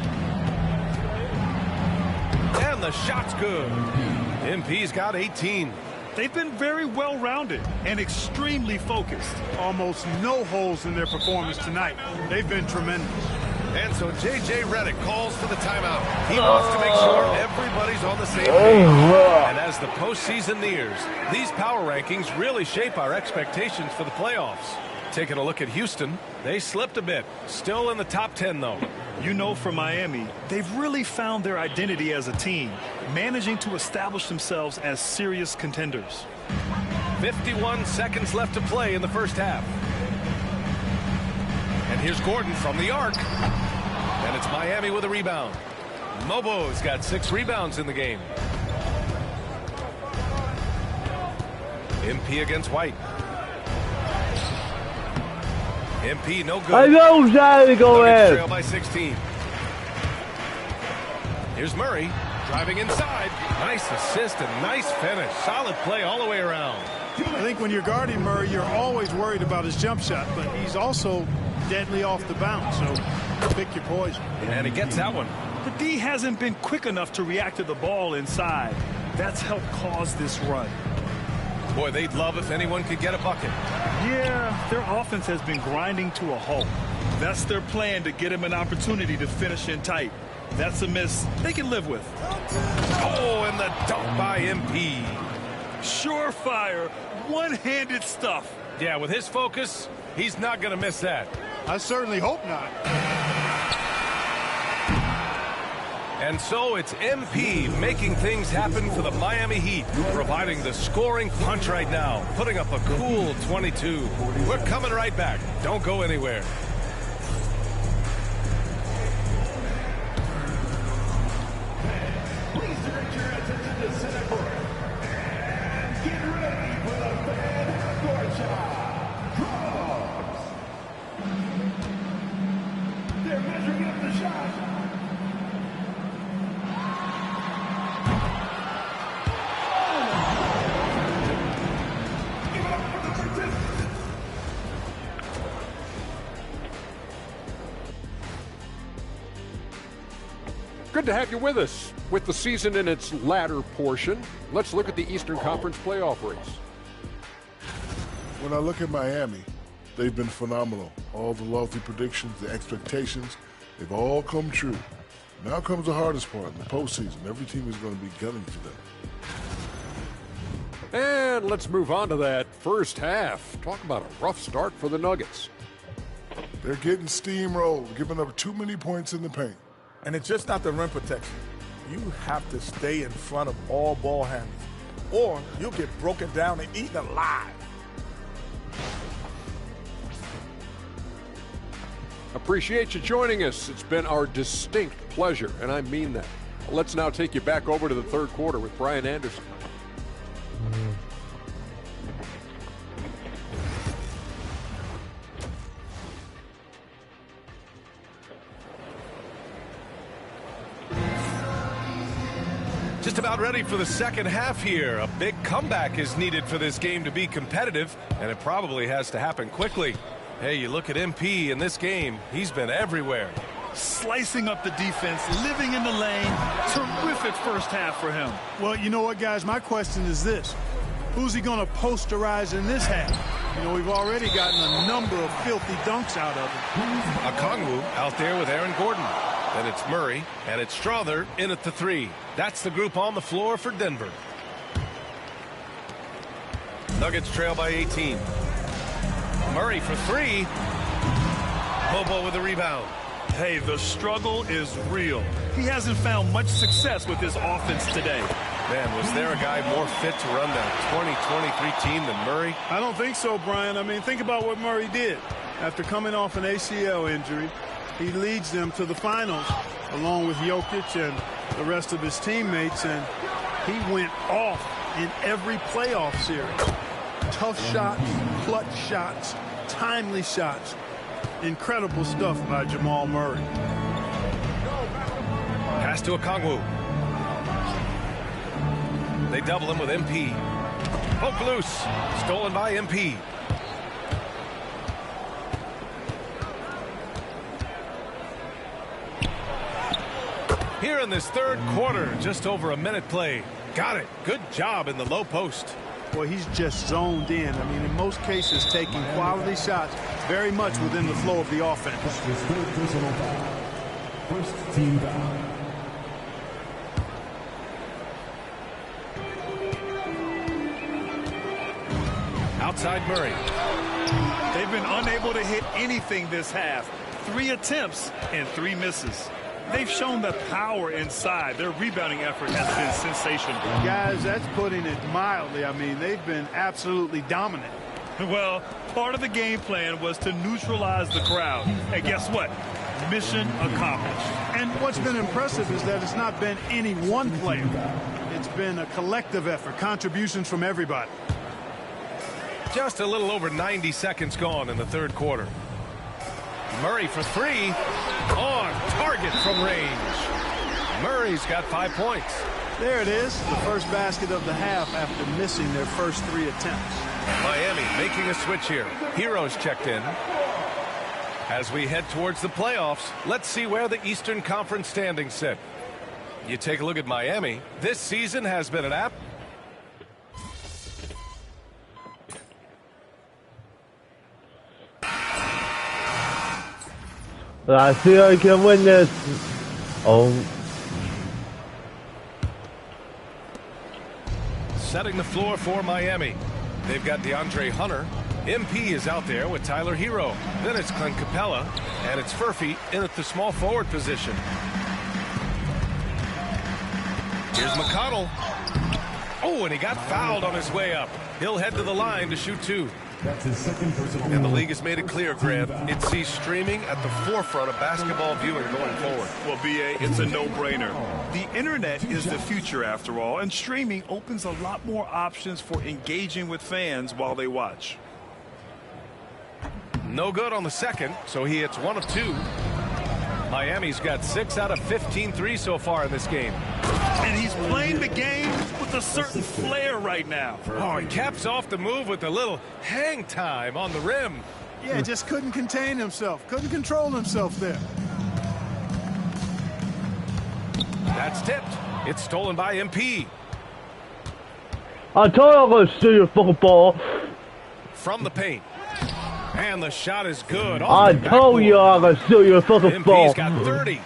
And the shot's good. MP's got 18. They've been very well-rounded and extremely focused. Almost no holes in their performance tonight. They've been tremendous. And so J.J. Redick calls for the timeout. He wants to make sure everybody's on the same page. And as the postseason nears, these power rankings really shape our expectations for the playoffs. Taking a look at Houston, they slipped a bit. Still in the top 10, though. You know, for Miami, they've really found their identity as a team, managing to establish themselves as serious contenders. 51 seconds left to play in the first half. And here's Gordon from the arc. And it's Miami with a rebound. Mobo's got 6 rebounds in the game. MP against White. MP no good. I know how to go in. Trail by 16. Here's Murray driving inside. Nice assist and nice finish. Solid play all the way around. I think when you're guarding Murray, you're always worried about his jump shot, but he's also deadly off the bounce, so pick your poison. And he gets that one. The D hasn't been quick enough to react to the ball inside. That's helped cause this run. Boy, they'd love if anyone could get a bucket. Yeah, their offense has been grinding to a halt. That's their plan, to get him an opportunity to finish in tight. That's a miss they can live with. Oh, and the dunk by MP. Surefire, one-handed stuff. Yeah, with his focus, he's not going to miss that. I certainly hope not. And so it's MP making things happen for the Miami Heat, providing the scoring punch right now, putting up a cool 22. We're coming right back. Don't go anywhere. Please direct your attention to center court. And get ready for the fan score drops. They're measuring up the shot. Good to have you with us. With the season in its latter portion, let's look at the Eastern Conference playoff race. When I look at Miami, they've been phenomenal. All the lofty predictions, the expectations, they've all come true. Now comes the hardest part, in the postseason. Every team is going to be gunning for them. And let's move on to that first half. Talk about a rough start for the Nuggets. They're getting steamrolled, giving up too many points in the paint. And it's just not the rim protection. You have to stay in front of all ball handlers, or you'll get broken down and eaten alive. Appreciate you joining us. It's been our distinct pleasure, and I mean that. Let's now take you back over to the third quarter with Brian Anderson. Just about ready for the second half here. A big comeback is needed for this game to be competitive, and it probably has to happen quickly. Hey, you look at MP in this game, he's been everywhere. Slicing up the defense, living in the lane. Terrific first half for him. Well, you know what, guys? My question is this. Who's he going to posterize in this half? You know, we've already gotten a number of filthy dunks out of him. Okongwu out there with Aaron Gordon. Then it's Murray, and it's Strother in at the three. That's the group on the floor for Denver. Nuggets trail by 18. Murray for three. Bobo with the rebound. Hey, the struggle is real. He hasn't found much success with his offense today. Man, was there a guy more fit to run that 2023 team than Murray? I don't think so, Brian. I mean, think about what Murray did. After coming off an ACL injury, he leads them to the finals along with Jokic and the rest of his teammates, and he went off in every playoff series. Tough shots, clutch shots, timely shots. Incredible stuff by Jamal Murray. Pass to Okongwu. They double him with MP. Poke loose. Stolen by MP. Here in this third quarter, just over a minute played. Got it. Good job in the low post. Boy, he's just zoned in. I mean, in most cases, taking quality shots very much within the flow of the offense. First team foul. Outside Murray. They've been unable to hit anything this half. 3 attempts and 3 misses. They've shown the power inside. Their rebounding effort has been sensational. Guys, that's putting it mildly. I mean, they've been absolutely dominant. Well, part of the game plan was to neutralize the crowd. And guess what? Mission accomplished. And what's been impressive is that it's not been any one player. It's been a collective effort, contributions from everybody. Just a little over 90 seconds gone in the third quarter. Murray for three. On target from range. Murray's got 5 points. There it is, the first basket of the half after missing their first 3 attempts. Miami making a switch here. Heroes checked in. As we head towards the playoffs, let's see where the Eastern Conference standings sit. You take a look at Miami. This season has been an app. I think I can win this. Oh. Setting the floor for Miami. They've got DeAndre Hunter. MP is out there with Tyler Hero. Then it's Clint Capella. And it's Furphy in at the small forward position. Here's McConnell. Oh, and he got fouled on his way up. He'll head to the line to shoot 2. That's his second personal. And the league has made it clear, Grant, it sees streaming at the forefront of basketball viewing going forward. Well, BA, it's a no-brainer. The internet is the future, after all, and streaming opens a lot more options for engaging with fans while they watch. No good on the second, so he hits 1 of 2. Miami's got 6 out of 15 threes so far in this game. And he's playing the game with a certain flair right now. Oh, he caps off the move with a little hang time on the rim. Yeah, just couldn't contain himself. Couldn't control himself there. That's tipped. It's stolen by MP. I told you I'm gonna steal your fucking ball. From the paint. And the shot is good. I told you I'm gonna steal your fucking ball. MP's got 30.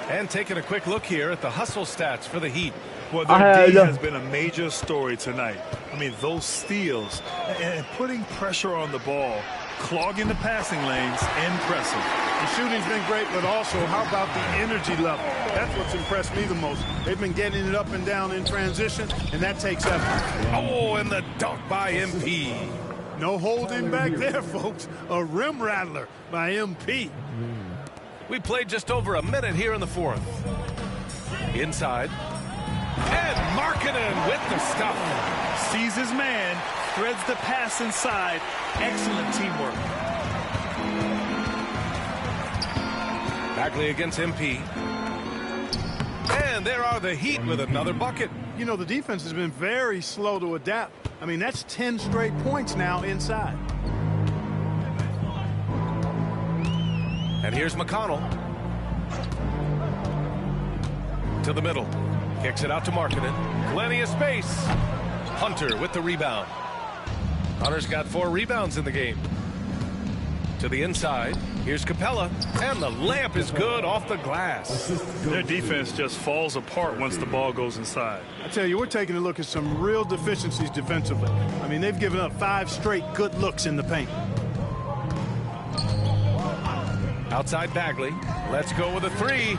And taking a quick look here at the hustle stats for the Heat. Well, their D has been a major story tonight. I mean, those steals and putting pressure on the ball, clogging the passing lanes, impressive. The shooting's been great, but also, how about the energy level? That's what's impressed me the most. They've been getting it up and down in transition, and that takes effort. Oh, and the dunk by MP. No holding back there, folks. A rim rattler by MP. We played just over a minute here in the fourth. Inside. And Markkanen with the stuff. Sees his man, threads the pass inside. Excellent teamwork. Bagley against MP. And there are the Heat with another bucket. You know, the defense has been very slow to adapt. I mean, that's 10 straight points now inside. And here's McConnell. To the middle. Kicks it out to Markkanen. Plenty of space. Hunter with the rebound. Hunter's got 4 rebounds in the game. To the inside. Here's Capella. And the layup is good off the glass. Their defense just falls apart once the ball goes inside. I tell you, we're taking a look at some real deficiencies defensively. I mean, they've given up 5 straight good looks in the paint. Outside Bagley. Let's go with a 3.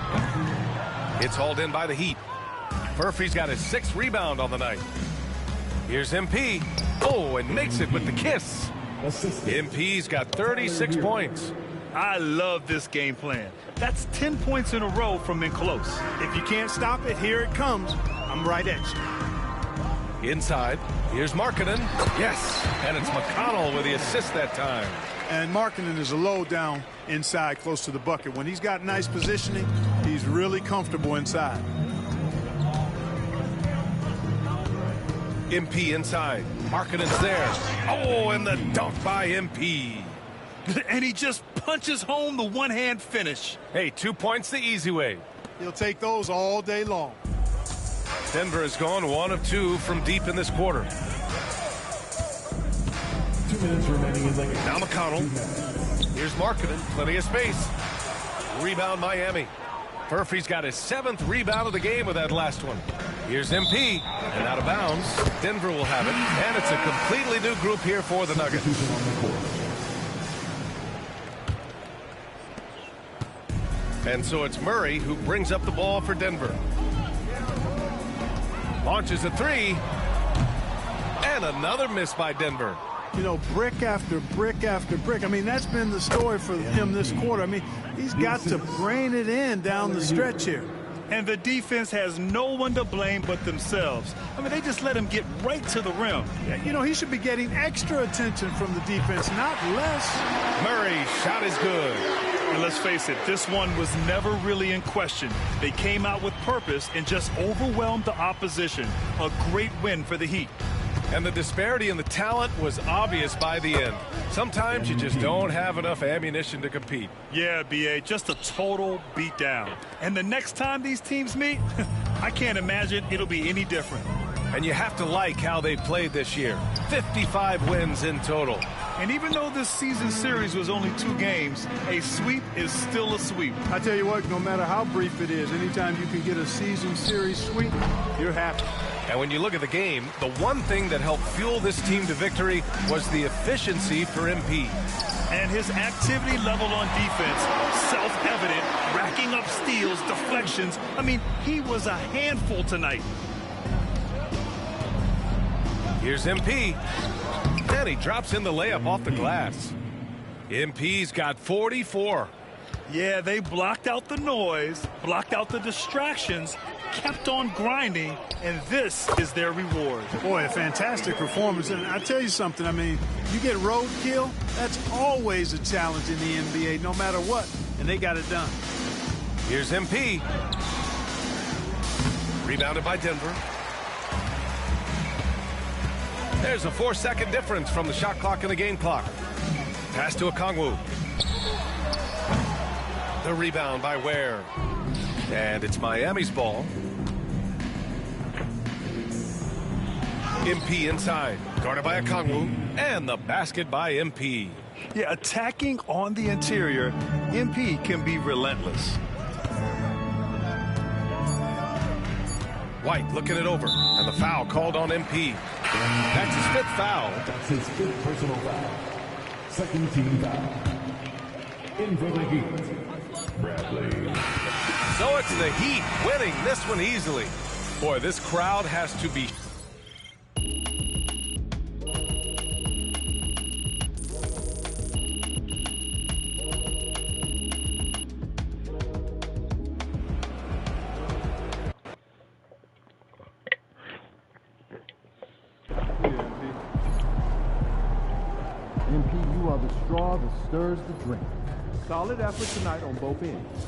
It's hauled in by the Heat. Murphy's got his 6th rebound on the night. Here's MP. Oh, and makes it with the kiss. MP's got 36 points. I love this game plan. That's 10 points in a row from in close. If you can't stop it, here it comes. I'm right at you. Inside. Here's Markkanen. Yes. And it's McConnell with the assist that time. And Markkanen is a low down inside close to the bucket. When he's got nice positioning, he's really comfortable inside. MP inside. Markkanen's there. Oh, and the dunk by MP. And he just punches home the one-hand finish. Hey, 2 points the easy way. He'll take those all day long. Denver has gone 1 of 2 from deep in this quarter. 2 minutes remaining in the game. Now McConnell. Here's Markkanen. Plenty of space. Rebound Miami. Murphy's got his 7th rebound of the game with that last one. Here's MP. And out of bounds. Denver will have it. And it's a completely new group here for the Nuggets. And so it's Murray who brings up the ball for Denver. Launches a 3. And another miss by Denver. You know, brick after brick after brick. I mean, that's been the story for him this quarter. I mean, he's got to brain it in down the stretch here. And the defense has no one to blame but themselves. I mean, they just let him get right to the rim. You know, he should be getting extra attention from the defense, not less. Murray's shot is good. And let's face it, this one was never really in question. They came out with purpose and just overwhelmed the opposition. A great win for the Heat. And the disparity in the talent was obvious by the end. Sometimes you just don't have enough ammunition to compete. Yeah, B.A., just a total beatdown. And the next time these teams meet, I can't imagine it'll be any different. And you have to like how they played this year. 55 wins in total. And even though this season series was only 2 games, a sweep is still a sweep. I tell you what, no matter how brief it is, anytime you can get a season series sweep, you're happy. And when you look at the game, the one thing that helped fuel this team to victory was the efficiency for MP. And his activity level on defense, self-evident, racking up steals, deflections. I mean, he was a handful tonight. Here's MP. And he drops in the layup off the glass. MP's got 44. Yeah, they blocked out the noise, blocked out the distractions, kept on grinding, and this is their reward. Boy, a fantastic performance. And I tell you something, I mean, you get roadkill, that's always a challenge in the NBA, no matter what, and they got it done. Here's MP. Rebounded by Denver. There's a 4-second difference from the shot clock and the game clock. Pass to Okongwu. The rebound by Ware. And it's Miami's ball. MP inside, guarded by Okongwu, and the basket by MP. Yeah, attacking on the interior, MP can be relentless. White looking it over, and the foul called on MP. That's his 5th foul. That's his 5th personal foul. 2nd team foul. In for the Heat, Bradley. So it's the Heat winning this one easily. Boy, this crowd has to be... MP, you are the straw that stirs the drink. Solid effort tonight on both ends.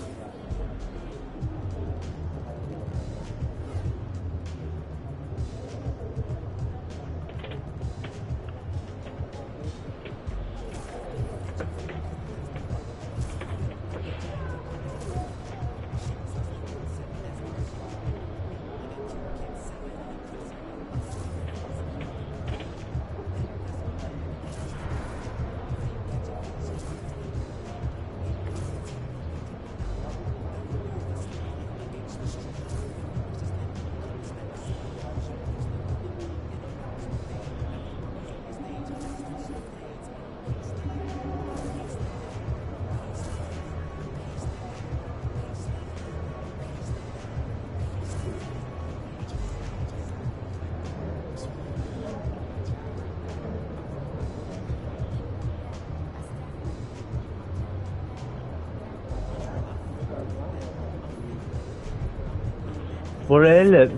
Brilliant.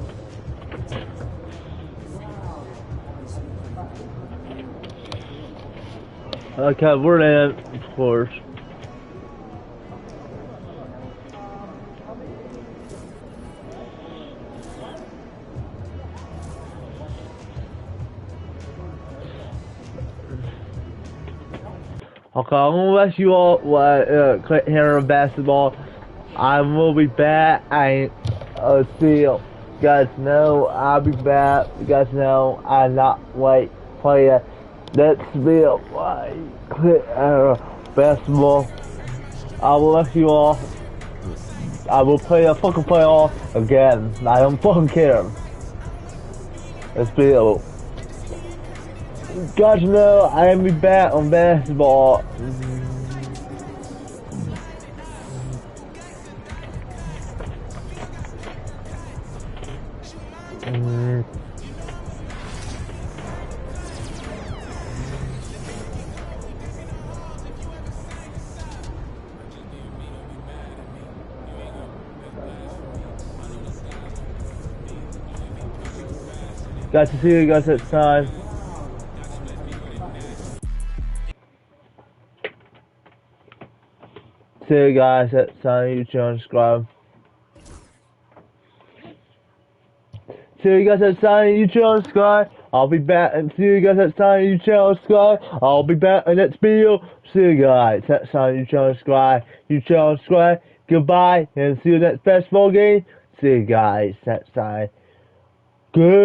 Okay, brilliant, of course. Okay, I'm gonna let you all quit hearing basketball. I will be back. See you guys know I'll be back. You guys know I'm not white player. Let's be a white basketball. I will let you all. I will play a fucking playoff again. I don't fucking care. Let's be a. Guys know I will be back on basketball. Got to see you guys next time. See you guys next time. You can subscribe. See you guys next time. You can subscribe. I'll be back and see you guys next time. You can subscribe. I'll be back in next video. See you guys next time. You can subscribe. You can subscribe. Goodbye and see you next basketball game. See you guys next time. Good.